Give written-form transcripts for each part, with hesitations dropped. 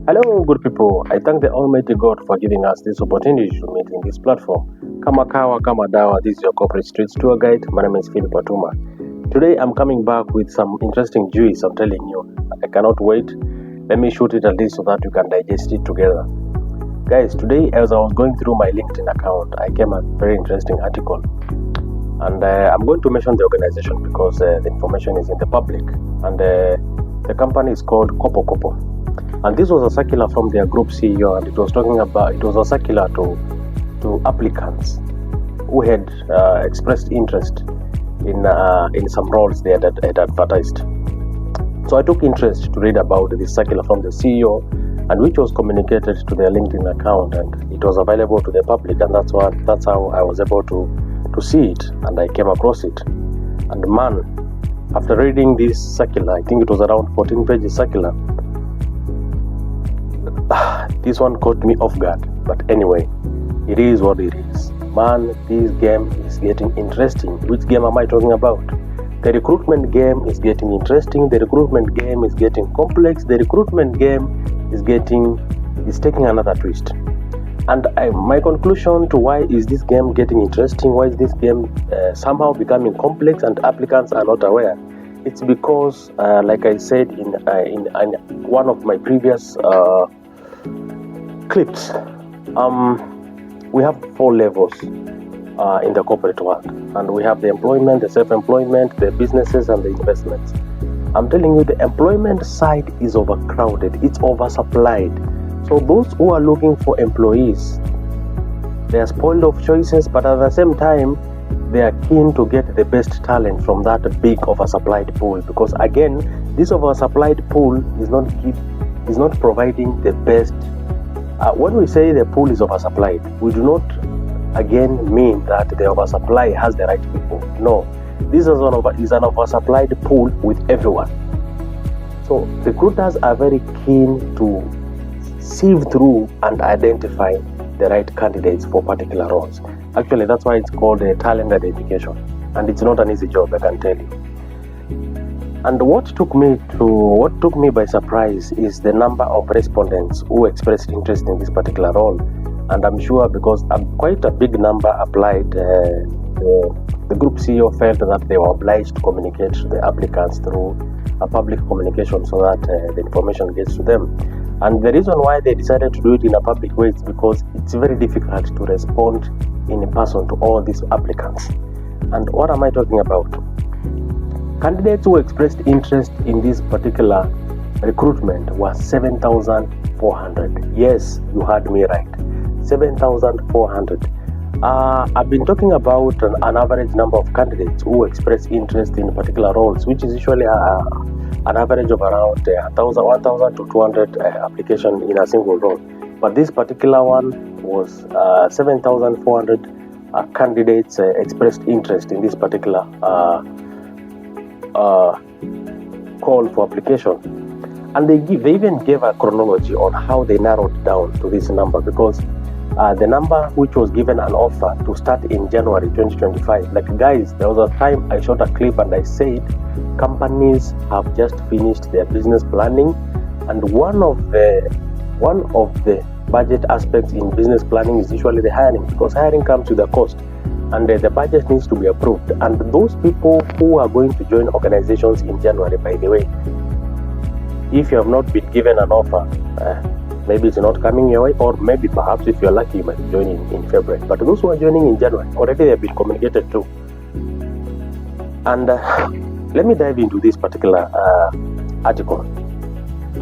Hello, good people. I thank the Almighty God for giving us this opportunity to meet in this platform. Kama kawa, kama dawa, this is your corporate streets tour guide. My name is Philip Watuma. Today, I'm coming back with some interesting juice, I'm telling you. I cannot wait. Let me shoot it at least so that you can digest it together. Guys, today, as I was going through my LinkedIn account, I came a very interesting article. And I'm going to mention the organization because the information is in the public. And the company is called Kopo Kopo. And this was a circular from their group CEO, and it was a circular to applicants who had expressed interest in some roles they had advertised. So I took interest to read about this circular from the CEO, and which was communicated to their LinkedIn account, and it was available to the public, and that's how I was able to see it, and I came across it. And man, after reading this circular, I think it was around 14 pages circular, this one caught me off guard. But anyway, it is what it is. Man, this game is getting interesting. Which game am I talking about? The recruitment game is getting interesting. The recruitment game is getting complex. The recruitment game is taking another twist. And my conclusion to why is this game getting interesting, why is this game somehow becoming complex and applicants are not aware, it's because, like I said in one of my previous clips, we have 4 levels in the corporate world, and we have the employment, the self-employment, the businesses, and the investments. I'm telling you, the employment side is overcrowded, it's oversupplied. So those who are looking for employees, they are spoiled of choices, but at the same time, they are keen to get the best talent from that big oversupplied pool. Because again, this oversupplied pool is not providing the best. When we say the pool is oversupplied, we do not again mean that the oversupply has the right people. No, this is an oversupplied pool with everyone. So recruiters are very keen to sieve through and identify the right candidates for particular roles. Actually, that's why it's called a talent identification, and it's not an easy job, I can tell you. And what took me by surprise is the number of respondents who expressed interest in this particular role. And I'm sure because quite a big number applied, the group CEO felt that they were obliged to communicate to the applicants through a public communication so that the information gets to them. And the reason why they decided to do it in a public way is because it's very difficult to respond in person to all these applicants. And what am I talking about? Candidates who expressed interest in this particular recruitment were 7,400. Yes, you heard me right. 7,400. I've been talking about an average number of candidates who express interest in particular roles, which is usually an average of around 1,000 to 200 applications in a single role. But this particular one was 7,400 candidates expressed interest in this particular call for application. And they even gave a chronology on how they narrowed down to this number, because the number which was given an offer to start in January 2025, like guys, there was a time I shot a clip and I said companies have just finished their business planning, and one of the budget aspects in business planning is usually the hiring, because hiring comes with a cost, and the budget needs to be approved. And those people who are going to join organizations in January, by the way, if you have not been given an offer, maybe it's not coming your way, or maybe perhaps if you're lucky you might be joining in February. But those who are joining in January, already they have been communicated to. And let me dive into this particular article.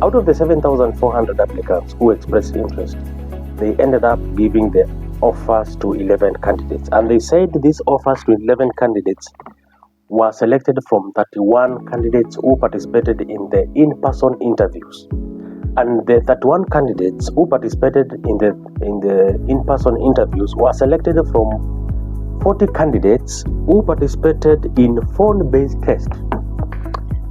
Out of the 7,400 applicants who expressed interest, they ended up giving the offers to 11 candidates. And they said these offers to 11 candidates were selected from 31 candidates who participated in the in-person interviews. And the 31 candidates who participated in the in-person interviews were selected from 40 candidates who participated in phone-based tests.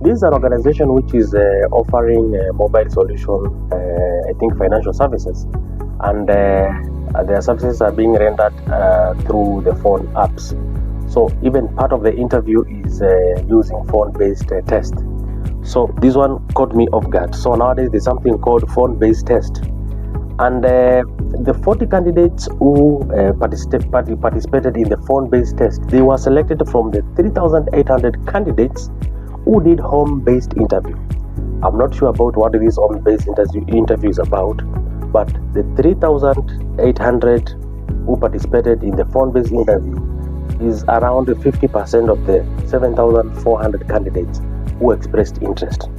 This is an organization which is offering mobile solution, I think financial services, and their services are being rendered through the phone apps. So even part of the interview is using phone-based test. So this one caught me off guard. So nowadays there's something called phone-based test, and the 40 candidates who participated in the phone-based test, they were selected from the 3,800 candidates who did home-based interview. I'm not sure about what this home-based interview is about, but the 3,800 who participated in the phone-based interview is around 50% of the 7,400 candidates who expressed interest.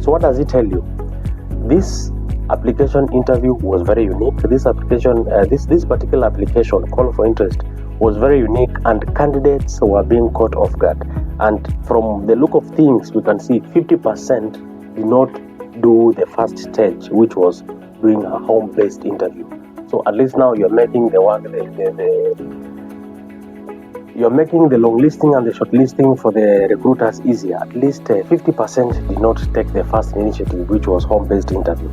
So what does it tell you? This application interview was very unique. This particular application call for interest was very unique, and candidates were being caught off guard. And from the look of things, we can see 50% did not do the first stage, which was doing a home-based interview. So at least now you're making the work, you're making the long listing and the short listing for the recruiters easier. At least 50% did not take the first initiative, which was home-based interview.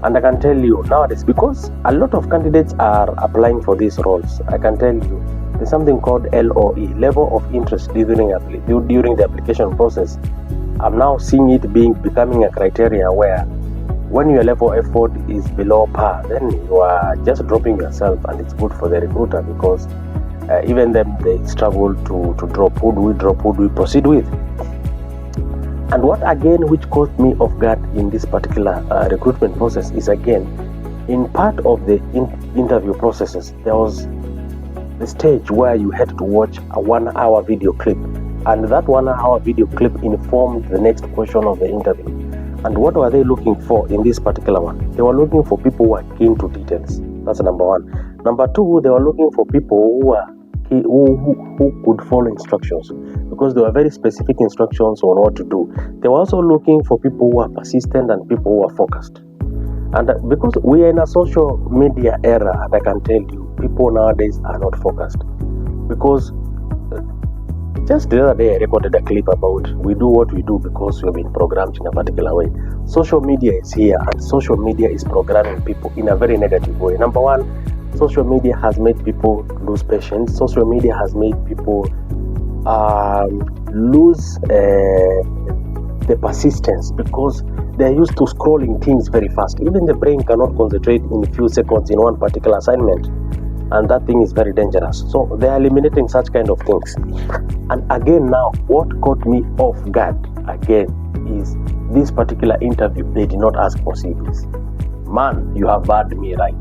And I can tell you nowadays, because a lot of candidates are applying for these roles, I can tell you there's something called LOE, level of interest during the application process. I'm now seeing it becoming a criteria where when your level of effort is below par, then you are just dropping yourself, and it's good for the recruiter, because even them, they struggle to drop. Who do we drop? Who do we proceed with? And what again which caught me off guard in this particular recruitment process is, again, in part of the interview processes, there was the stage where you had to watch a 1-hour video clip, and that 1-hour video clip informed the next question of the interview. And what were they looking for in this particular one? They were looking for people who are keen to details. That's number one. Number two, they were looking for people who could follow instructions, because there were very specific instructions on what to do. They were also looking for people who are persistent and people who are focused. And because we are in a social media era, and I can tell you, people nowadays are not focused. Because just the other day I recorded a clip about we do what we do because we've been programmed in a particular way. Social media is here, and social media is programming people in a very negative way. Number one, social media has made people lose patience. Social media has made people lose the persistence, because they're used to scrolling things very fast. Even the brain cannot concentrate in a few seconds in one particular assignment, and that thing is very dangerous. So they are eliminating such kind of things. And again, now what caught me off guard again is this particular interview. They did not ask for CVs. Man, you have heard me right.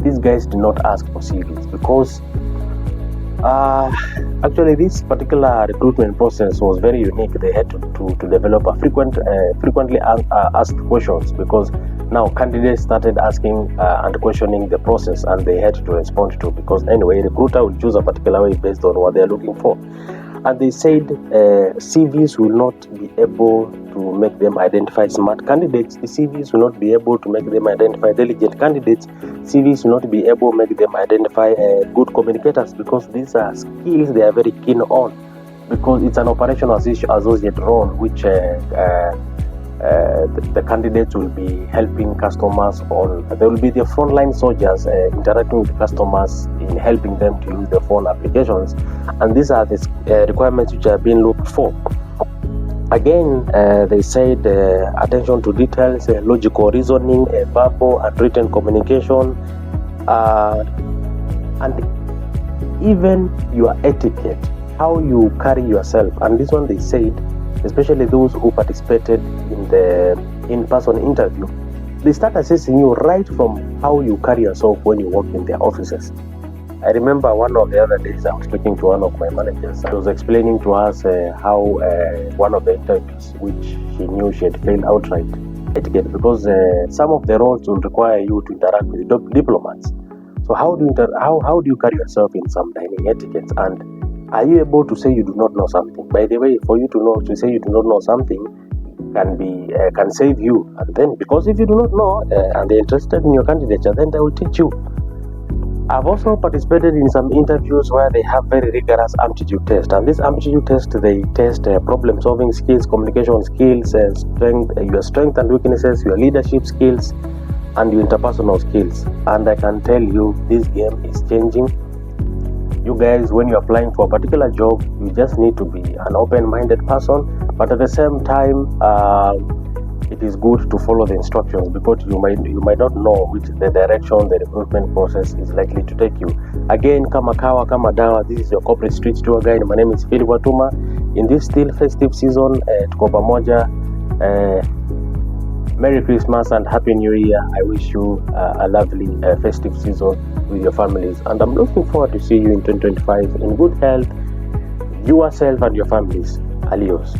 These guys did not ask for CVs, because actually this particular recruitment process was very unique. They had to develop a frequently asked questions, because now candidates started asking and questioning the process, and they had to respond to, because anyway, recruiter will choose a particular way based on what they're looking for. And they said CVs will not be able to make them identify smart candidates. The CVs will not be able to make them identify diligent candidates. CVs will not be able to make them identify good communicators, because these are skills they are very keen on, because it's an operational associate role, which the candidates will be helping customers on. They will be the frontline soldiers interacting with customers in helping them to use the phone applications. And these are the requirements which are being looked for. Again, they said attention to details, logical reasoning, verbal and written communication, and even your etiquette, how you carry yourself. And this one they said, especially those who participated in the in-person interview, they start assessing you right from how you carry yourself when you work in their offices. I remember one of the other days I was speaking to one of my managers. I was explaining to us how one of the interviews, which she knew she had failed outright, etiquette, because some of the roles will require you to interact with diplomats. So how do you carry yourself in some dining etiquettes, and are you able to say you do not know something? By the way, for you to say you do not know something can save you. And then, because if you do not know and they're interested in your candidature, then they will teach you. I've also participated in some interviews where they have very rigorous aptitude test, and this aptitude test, they test problem-solving skills, communication skills, your strengths and weaknesses, your leadership skills, and your interpersonal skills. And I can tell you, this game is changing. You guys, when you're applying for a particular job, you just need to be an open-minded person, But at the same time, it is good to follow the instructions, because you might not know which the direction the recruitment process is likely to take you. Again, kama kawa kama dawa, this is your corporate street tour guide. My name is Philip Watuma. In this still festive season, tuko pamoja. Merry Christmas and Happy New Year. I wish you a lovely festive season with your families, and I'm looking forward to see you in 2025 in good health, yourself and your families. Adios.